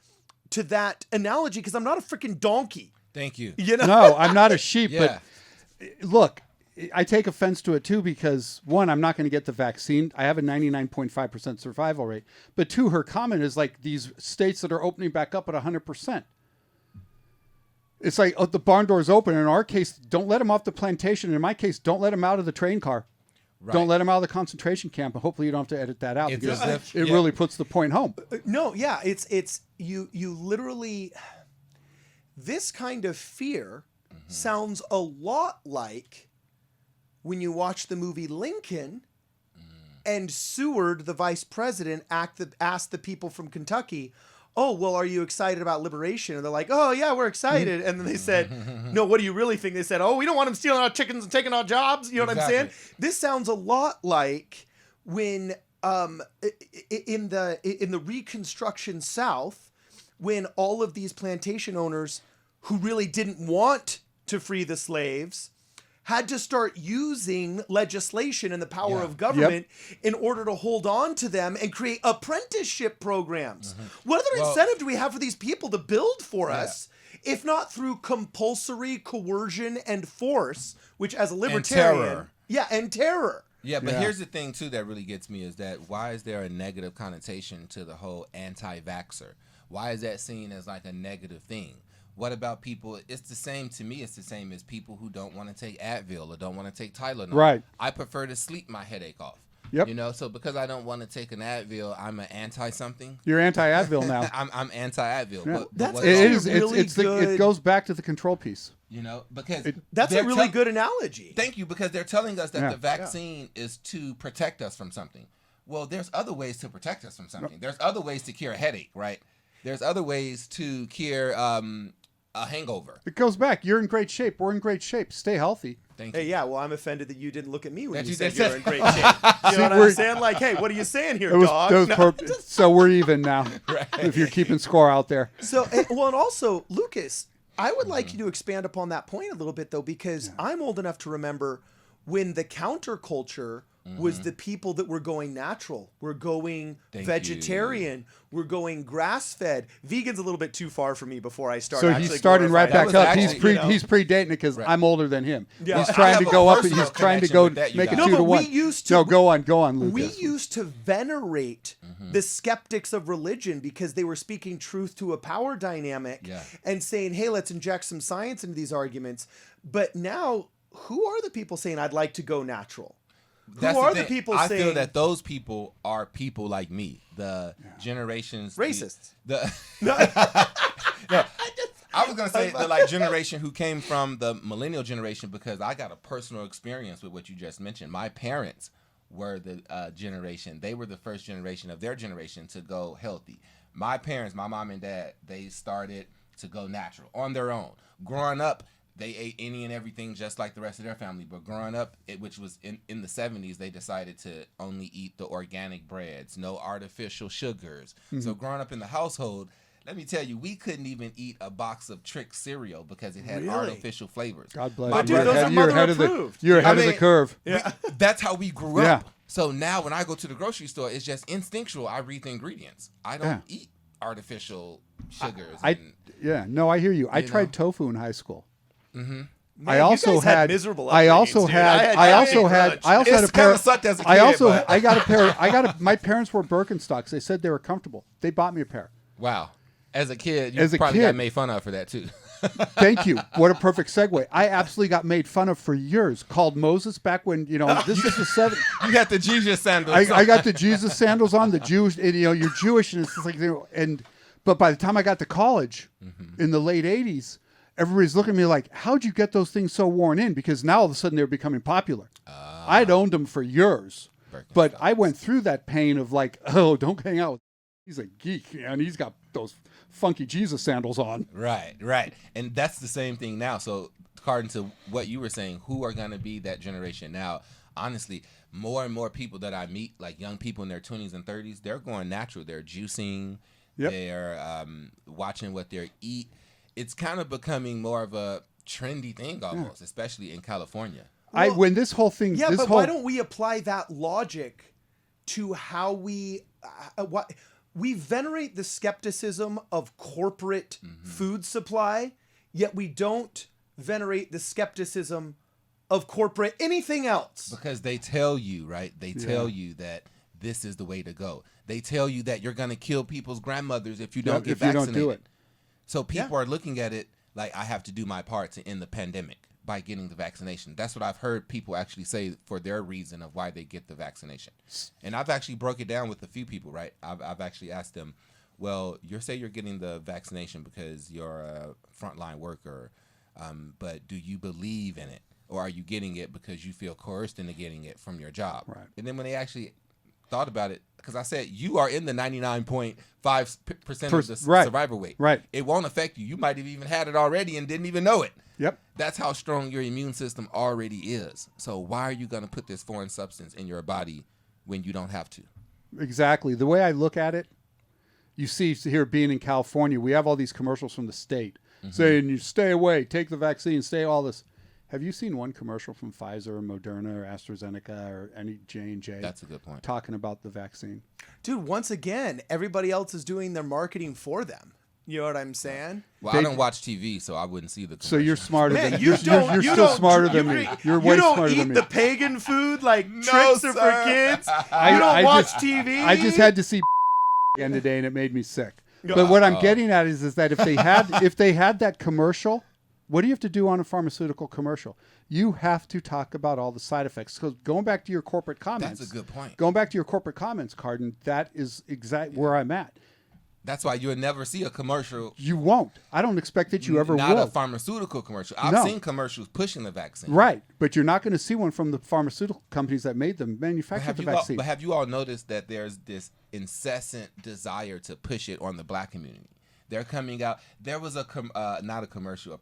to that analogy because I'm not a freaking donkey. Thank you. You know? No, I'm not a sheep, Yeah. but look, I take offense to it too because one, I'm not going to get the vaccine. I have a 99.5% survival rate. But two, her comment is like these states that are opening back up at 100%. It's like, oh, the barn door's open. In our case, don't let them off the plantation. In my case, don't let them out of the train car. Right. Don't let them out of the concentration camp. And hopefully you don't have to edit that out It's because as if- it really puts the point home. No, yeah, it's you literally, this kind of fear sounds a lot like when you watch the movie Lincoln and Seward, the vice president, asked the people from Kentucky, oh, well, are you excited about liberation? And they're like, oh, yeah, we're excited. And then they said, no, what do you really think? They said, oh, we don't want them stealing our chickens and taking our jobs. You know what I'm saying? This sounds a lot like when in the Reconstruction South, when all of these plantation owners who really didn't want to free the slaves had to start using legislation and the power of government in order to hold on to them and create apprenticeship programs. What other incentive do we have for these people to build for us, if not through compulsory coercion and force, which as a libertarian... terror. Yeah, and terror. Yeah, but Yeah. here's the thing too that really gets me is that why is there a negative connotation to the whole anti-vaxxer? Why is that seen as like a negative thing? What about people? It's the same to me. It's the same as people who don't want to take Advil or don't want to take Tylenol. Right. I prefer to sleep my headache off. Yep. You know, so because I don't want to take an Advil, I'm an anti something. You're anti-Advil now. I'm anti Advil. Yeah. But That's what's It wrong- is. really It's good. it goes back to the control piece. You know, because That's a they're really good analogy. Thank you, because they're telling us that Yeah. the vaccine is to protect us from something. Well, there's other ways to protect us from something. There's other ways to cure a headache, right? There's other ways to cure a hangover. It goes back. You're in great shape. We're in great shape. Stay healthy. Thank you. Hey, yeah, well, I'm offended that you didn't look at me when That you you said did- you were in great shape. You know what I'm we're- saying? Like, hey, what are you saying here, It was, dog? it was No. so we're even now. If you're keeping score out there. So, well, and also, Lucas, I would like you to expand upon that point a little bit, though, because I'm old enough to remember when the counterculture was the people that were going natural. We're going Thank vegetarian. We're going grass-fed. Vegan's a little bit too far for me before I start. So actually he's starting right glorifying back That up. was He's actually, he's predating it because Right. I'm older than him. Yeah. He's Well, trying I to have go a up. personal He's trying to connection go with that, you make it guys. 2 No, to but 1. we used to- No, go on, Lucas. We used to venerate the skeptics of religion because they were speaking truth to a power dynamic Yeah. and saying, hey, let's inject some science into these arguments. But now, who are the people saying, I'd like to go natural? That's Who are the thing. people I saying feel that those people are people like me, the generations Racists. The I was gonna say the like generation who came from the millennial generation, because I got a personal experience with what you just mentioned. My parents were the generation; they were the first generation of their generation to go healthy. My parents, my mom and dad, they started to go natural on their own. Growing up, they ate any and everything just like the rest of their family. But growing up, which was in the 70s, they decided to only eat the organic breads, no artificial sugars. So growing up in the household, let me tell you, we couldn't even eat a box of Trick cereal because it had Really? artificial flavors. God bless My you. dude, those are You're ahead of the mother-approved. you're ahead I of the mean, curve. That's how we grew Yeah. up. So now when I go to the grocery store, it's just instinctual. I read the ingredients. I don't eat artificial sugars. No, I hear you. I You tried know? tofu in high school. Man, I you also guys had miserable I upbringings, also dude. had I I also had had I also had a It's pair kinda sucked as a I kid, also but- I got a pair my parents wore Birkenstocks. They said they were comfortable. They bought me a pair. Wow. As a kid, you As a probably kid. got made fun of for that too. Thank you. What a perfect segue. I absolutely got made fun of for years. Called Moses back when, this is the 70s. You got the Jesus sandals. I got the Jesus sandals on, the Jewish, and, you're Jewish, and it's just like, but by the time I got to college in the late 80s, everybody's looking at me like, how'd you get those things so worn in? Because now all of a sudden they're becoming popular. I'd owned them for years, but I went through that pain of like, oh, don't hang out with he's a geek, and he's got those funky Jesus sandals on. Right. And that's the same thing now. So according to what you were saying, who are going to be that generation now? Honestly, more and more people that I meet, like young people in their 20s and 30s, they're going natural. They're juicing. Yep. They're watching what they eat. It's kind of becoming more of a trendy thing almost, especially in California. When this whole thing, Yeah, this but whole, why don't we apply that logic to how we venerate the skepticism of corporate food supply, yet we don't venerate the skepticism of corporate anything else. Because they tell you, right? They tell you that this is the way to go. They tell you that you're going to kill people's grandmothers if you don't get if you vaccinated. don't do it. So people are looking at it like, I have to do my part to end the pandemic by getting the vaccination. That's what I've heard people actually say for their reason of why they get the vaccination. And I've actually broke it down with a few people, right? I've actually asked them, well, you're getting the vaccination because you're a frontline worker, but do you believe in it? Or are you getting it because you feel coerced into getting it from your job? Right. And then when they actually thought about it, because I said you are in the 99.5% of the survivor rate. Right. It won't affect you. You might have even had it already and didn't even know it. Yep. That's how strong your immune system already is. So why are you going to put this foreign substance in your body when you don't have to? Exactly. The way I look at it, you see here being in California, we have all these commercials from the state saying you stay away, take the vaccine, stay all this. Have you seen one commercial from Pfizer or Moderna or AstraZeneca or any J&J? That's a good point. Talking about the vaccine. Dude, once again, everybody else is doing their marketing for them. You know what I'm saying? Well, I don't watch TV, so I wouldn't see the commercial. So you're smarter Man, than you you're don't. still smarter than me. You're way smarter You than don't me. eat the pagan food like tricks are for kids. You don't watch TV. I just had to see again today, and it made me sick. But what I'm getting at is that if they had that commercial, what do you have to do on a pharmaceutical commercial? You have to talk about all the side effects. Because going back to your corporate comments, that's a good point. Going back to your corporate comments, Cardin, that is exactly where I'm at. That's why you'll never see a commercial. You won't. I don't expect that you ever will. Not a pharmaceutical commercial. I've seen commercials pushing the vaccine. Right, but you're not going to see one from the pharmaceutical companies that made them, manufactured the vaccine. But have you all noticed that there's this incessant desire to push it on the black community? They're coming out. There was a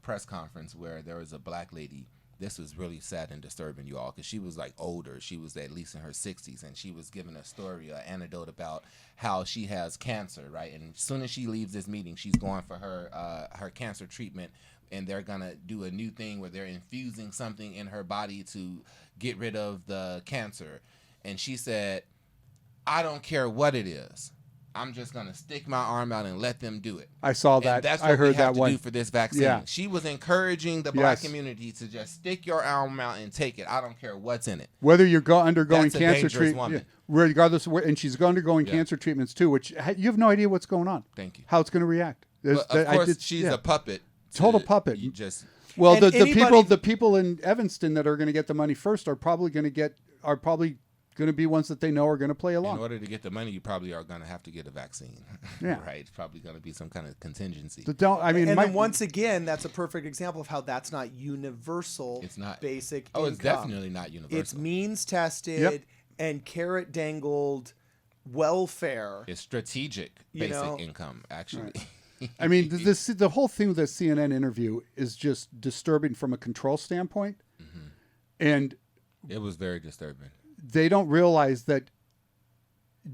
press conference where there was a black lady. This was really sad and disturbing, you all, because she was like older. She was at least in her 60s, and she was giving a story, an anecdote about how she has cancer, right? And as soon as she leaves this meeting, she's going for her cancer treatment, and they're gonna do a new thing where they're infusing something in her body to get rid of the cancer. And she said, "I don't care what it is. I'm just gonna stick my arm out and let them do it." I saw that. And that's what I heard we have that to one. do for this vaccine. Yeah. She was encouraging the black community to just stick your arm out and take it. I don't care what's in it. Whether you're undergoing That's a cancer dangerous treatment, woman. regardless of where, and she's undergoing cancer treatments too, which you have no idea what's going on. Thank you. How it's going to react. But of course, she's a puppet. Total puppet. You just Well, And the people in Evanston that are going to get the money first are probably going to be ones that they know are going to play along. in order to get the money, you probably are going to have to get a vaccine. Yeah. Right. It's probably going to be some kind of contingency. And then once again, that's a perfect example of how that's not universal. It's not basic. Oh, it's income. definitely not universal. It's means tested Yep. and carrot dangled welfare. It's strategic basic income, actually. Right. I mean, the whole thing with the CNN interview is just disturbing from a control standpoint, and It was very disturbing. they don't realize that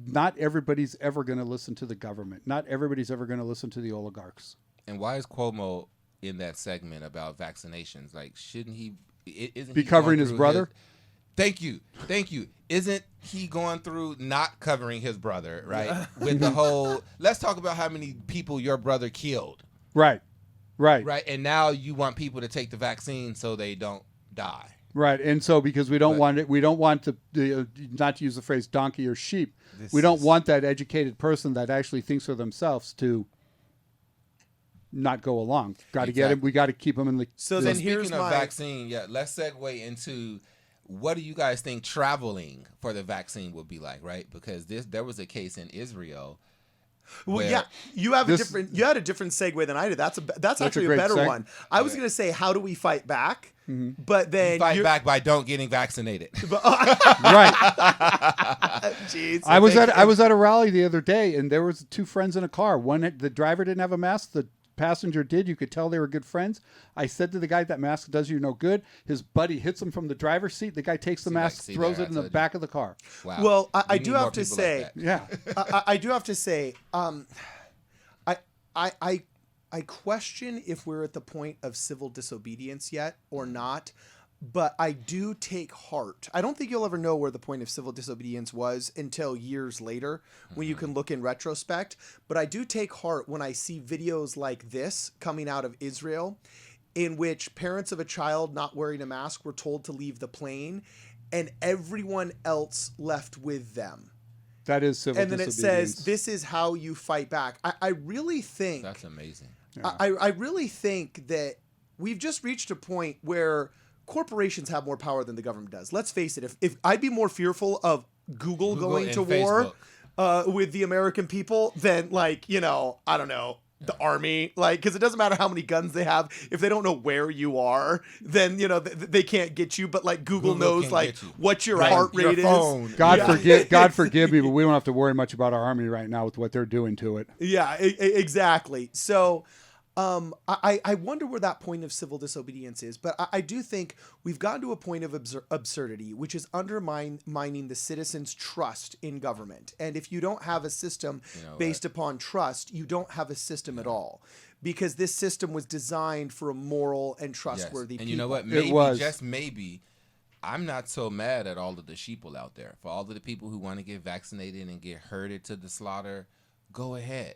not everybody's ever going to listen to the government. Not everybody's ever going to listen to the oligarchs. And why is Cuomo in that segment about vaccinations? Like, shouldn't he isn't Be he covering going his through brother? Thank you. Isn't he going through not covering his brother, right? With the whole, let's talk about how many people your brother killed, Right. right? And now you want people to take the vaccine so they don't die. Right, and so because we don't want the not to use the phrase donkey or sheep, we don't want that educated person that actually thinks for themselves to not go along. Got to get him. We got to keep them in the. So then here's Speaking of my vaccine, let's segue into what do you guys think traveling for the vaccine would be like, right? Because there was a case in Israel. Well, yeah, you had a different segue than I did. That's actually a better one. I was going to say, how do we fight back? But then Fight back by don't getting vaccinated. Right. Jeez, I was at a rally the other day, and there was two friends in a car. The driver didn't have a mask. The passenger did. You could tell they were good friends. I said to the guy, that mask does you no good. His buddy hits him from the driver's seat. The guy takes the mask, throws it in the back of the car. Wow. Well, I do have to say, I do have to say, I question if we're at the point of civil disobedience yet or not, but I do take heart. I don't think you'll ever know where the point of civil disobedience was until years later when you can look in retrospect. But I do take heart when I see videos like this coming out of Israel in which parents of a child not wearing a mask were told to leave the plane and everyone else left with them. That is civil disobedience. And then it says, this is how you fight back. I really think... That's amazing. Yeah. I really think that we've just reached a point where corporations have more power than the government does. Let's face it. If I'd be more fearful of Google going to war with the American people than I don't know, the army, because it doesn't matter how many guns they have. If they don't know where you are, then, they can't get you. But Google knows what your heart rate is. God forgive me, but we don't have to worry much about our army right now with what they're doing to it. Yeah, exactly. So I wonder where that point of civil disobedience is, but I do think we've gotten to a point of absurdity, which is undermining the citizens' trust in government. And if you don't have a system based upon trust, you don't have a system at all, because this system was designed for a moral and trustworthy people. And you know what? Just maybe, I'm not so mad at all of the sheeple out there. For all of the people who want to get vaccinated and get herded to the slaughter, go ahead.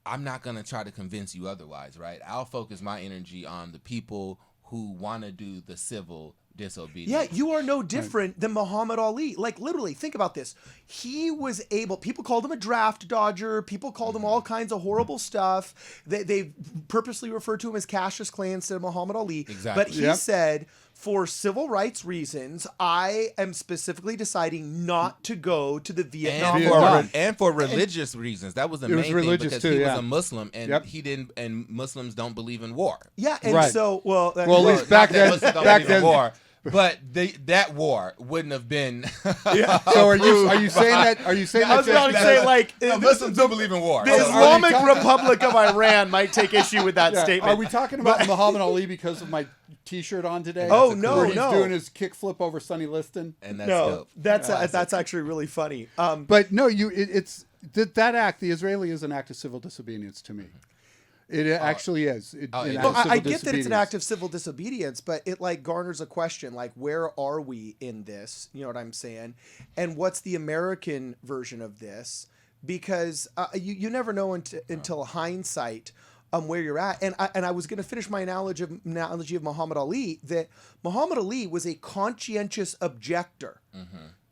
I'm not going to try to convince you otherwise, right? I'll focus my energy on the people who want to do the civil disobedience. Yeah, you are no different than Muhammad Ali. Like, literally, think about this. He was able, people called him a draft dodger. People called him all kinds of horrible stuff. They purposely referred to him as Cassius Clay instead of Muhammad Ali. Exactly. But he said, for civil rights reasons, I am specifically deciding not to go to the Vietnam War. And for religious reasons. That was the main thing, because too, he was a Muslim, and he didn't. And Muslims don't believe in war. Yeah, and so, at least back then, war. But that war wouldn't have been. So are you saying that? Are you saying I was about to say, like, Muslims do believe in war. The Islamic Republic of Iran might take issue with that statement. Are we talking about Muhammad Ali because of my T-shirt on today? Oh no, where he's doing his kickflip over Sonny Liston. And that's dope. That's actually really funny. But no, it's that act. The Israeli is an act of civil disobedience to me. It actually is. I get that it's an act of civil disobedience, but it like garners a question like, where are we in this? You know what I'm saying? And what's the American version of this? Because you never know until hindsight where you're at. And I was going to finish my analogy of Muhammad Ali, that Muhammad Ali was a conscientious objector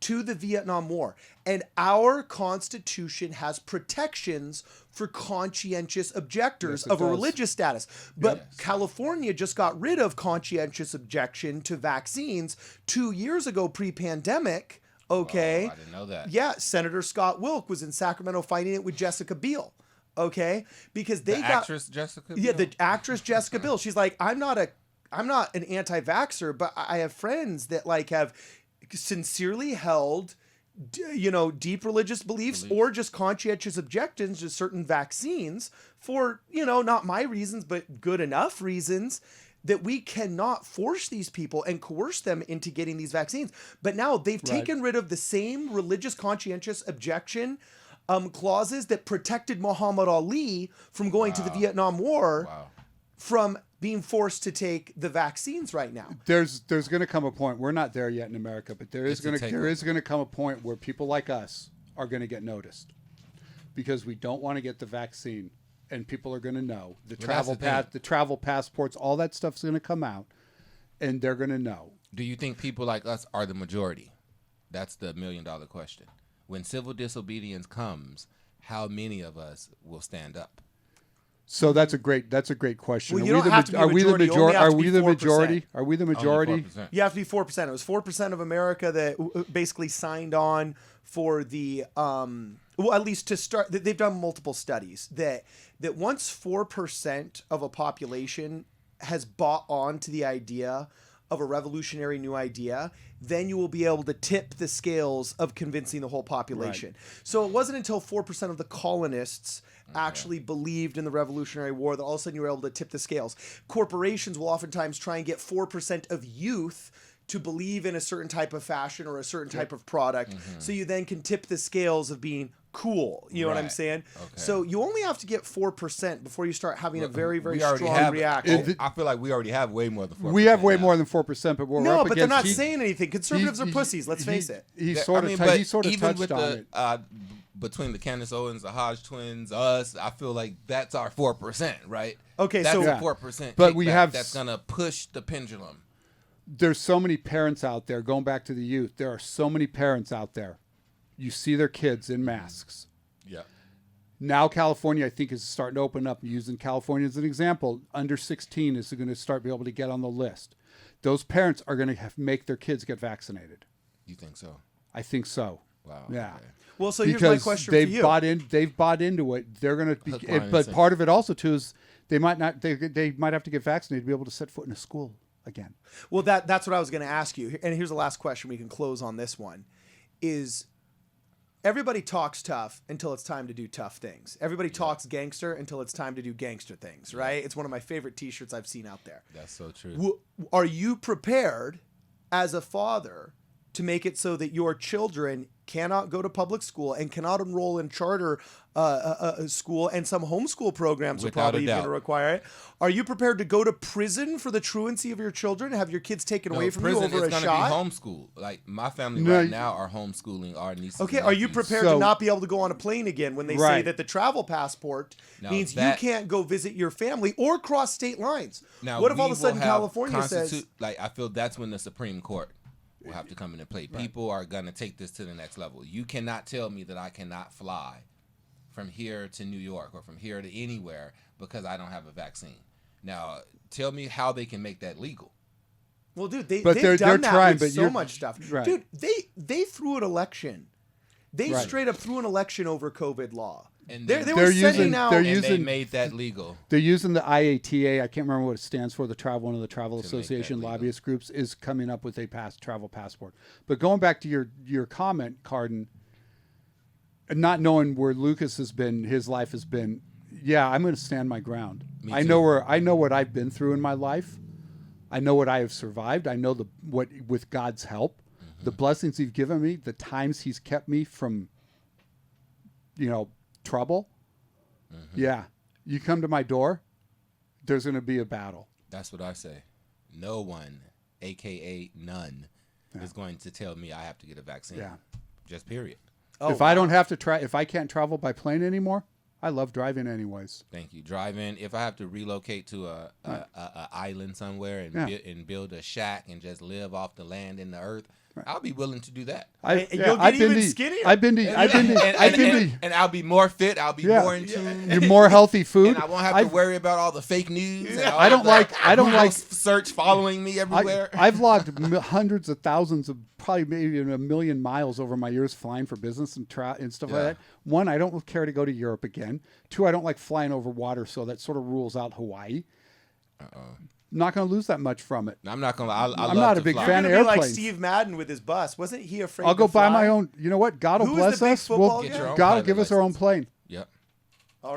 to the Vietnam War. And our Constitution has protections for conscientious objectors of a religious status. But California just got rid of conscientious objection to vaccines 2 years ago, pre-pandemic. Okay. Oh, I didn't know that. Yeah. Senator Scott Wilk was in Sacramento fighting it with Jessica Biel. Okay. Because they got actress Jessica Biel? Yeah, the actress Jessica Biel. She's like, I'm not an anti-vaxxer, but I have friends that like have sincerely held, deep religious beliefs or just conscientious objections to certain vaccines for, not my reasons, but good enough reasons, that we cannot force these people and coerce them into getting these vaccines. But now they've taken rid of the same religious conscientious objection clauses that protected Muhammad Ali from going to the Vietnam War from being forced to take the vaccines right now. There's going to come a point, we're not there yet in America, but there is going to come a point where people like us are going to get noticed because we don't want to get the vaccine, and people are going to know the travel passports, all that stuff's going to come out, and they're going to know. Do you think people like us are the majority? That's the $1 million question. When civil disobedience comes, how many of us will stand up? So that's a great question. Well, are we the majority? Are we the majority? Are we the majority? You have to be 4%. It was 4% of America that basically signed on for the at least to start. They've done multiple studies that once 4% of a population has bought on to the idea of a revolutionary new idea, then you will be able to tip the scales of convincing the whole population. Right. So it wasn't until 4% of the colonists actually believed in the Revolutionary War that all of a sudden you were able to tip the scales. Corporations will oftentimes try and get 4% of youth to believe in a certain type of fashion or a certain type of product. So you then can tip the scales of being cool. You know what I'm saying? Okay. So you only have to get 4% before you start having a very, very strong reaction. I feel like we already have way more than 4%. We have way more than 4%, but we're up but they're not saying anything. Conservatives are pussies. Let's face it. He sort of touched on it. Between the Candace Owens, the Hodge twins, us, I feel like that's our 4%, right? Okay, that's so 4%. But we have that's gonna push the pendulum. There's so many parents out there. Going back to the youth, there are so many parents out there. You see their kids in masks. Yeah. Now California, I think, is starting to open up. Using California as an example, under 16 is going to start be able to get on the list. Those parents are going to make their kids get vaccinated. You think so? I think so. Wow. Yeah. Okay. Well, so here's my question for you. They've bought into it. They're going to be, but part of it also too is they might not. They might have to get vaccinated to be able to set foot in a school again. Well, that's what I was going to ask you. And here's the last question. We can close on this one. Is everybody talks tough until it's time to do tough things. Everybody talks gangster until it's time to do gangster things, right? It's one of my favorite T-shirts I've seen out there. That's so true. Are you prepared as a father to make it so that your children cannot go to public school and cannot enroll in charter school, and some homeschool programs are Without probably a even going doubt. to require it. Are you prepared to go to prison for the truancy of your children? Have your kids taken away from you prison over is a gonna shot? be homeschool. Like my family No, right now are homeschooling our nieces. Okay, and are you nephews. prepared So- to not be able to go on a plane again when they say Right. that the travel passport Now means that- you can't go visit your family or cross state lines? Now, What if all we of a sudden will have California says, like, I feel that's when the Supreme Court will have to come into play. People are going to take this to the next level. You cannot tell me that I cannot fly from here to New York or from here to anywhere because I don't have a vaccine. Now, tell me how they can make that legal. well, dude, But they've they're done that trying, with but so you're- much stuff. right. Dude, they threw an election. They Right. straight up threw an election over COVID law. And They then- were They're sending using- out... they're And they using- made that legal. They're using the IATA. I can't remember what it stands for. One of the Travel To make that Association legal. lobbyist groups is coming up with a travel passport. But going back to your comment, Cardin, and not knowing where Lucas has been, his life has been. Yeah, I'm going to stand my ground. Me I too. know what I've been through in my life. I know what I have survived. I know what with God's help, the blessings He's given me, the times He's kept me from, trouble. Yeah, you come to my door, there's going to be a battle. That's what I say. No one, a.k.a. none, is going to tell me I have to get a vaccine. Yeah. Just period. If I don't have to if I can't travel by plane anymore, I love driving anyways. Thank you. Driving. If I have to relocate to a island somewhere and Yeah. and build a shack and just live off the land and the earth, I'll be willing to do that. And you'll get even skinnier. I've been to And I'll be more fit. I'll be more in tune. you're more healthy food. And I won't have to worry about all the fake news. And all I don't the like Google search following me everywhere. I've logged hundreds of thousands of probably maybe even 1 million miles over my years flying for business and stuff like Yeah. that. One, I don't care to go to Europe again. Two, I don't like flying over water, so that sort of rules out Hawaii. Not going to lose that much from it. I'm not gonna. I I'm love not to a big fly. fan You're of gonna be like airplanes. Steve Madden with his bus. Wasn't he afraid I'll go to buy fly? my own. You know what? God will Who is bless the big us. football Get your own God will pilot give us our own license. plane. Yep. All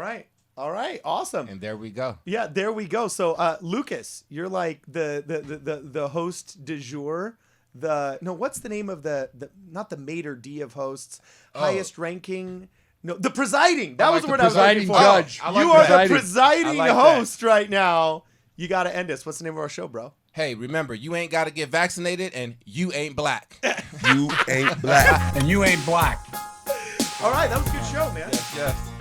right, awesome. And there we go. Yeah, there we go. So, Lucas, you're like the host du jour. What's the name of the not the maitre d' of hosts? Highest ranking. No, the presiding. That was the word I was looking presiding for. judge. I like You are that. the presiding I like that. host right now. You got to end us. What's the name of our show, bro? Hey, remember, you ain't got to get vaccinated, and you ain't black. You ain't black. And you ain't black. All right, that was a good show, man. Yes.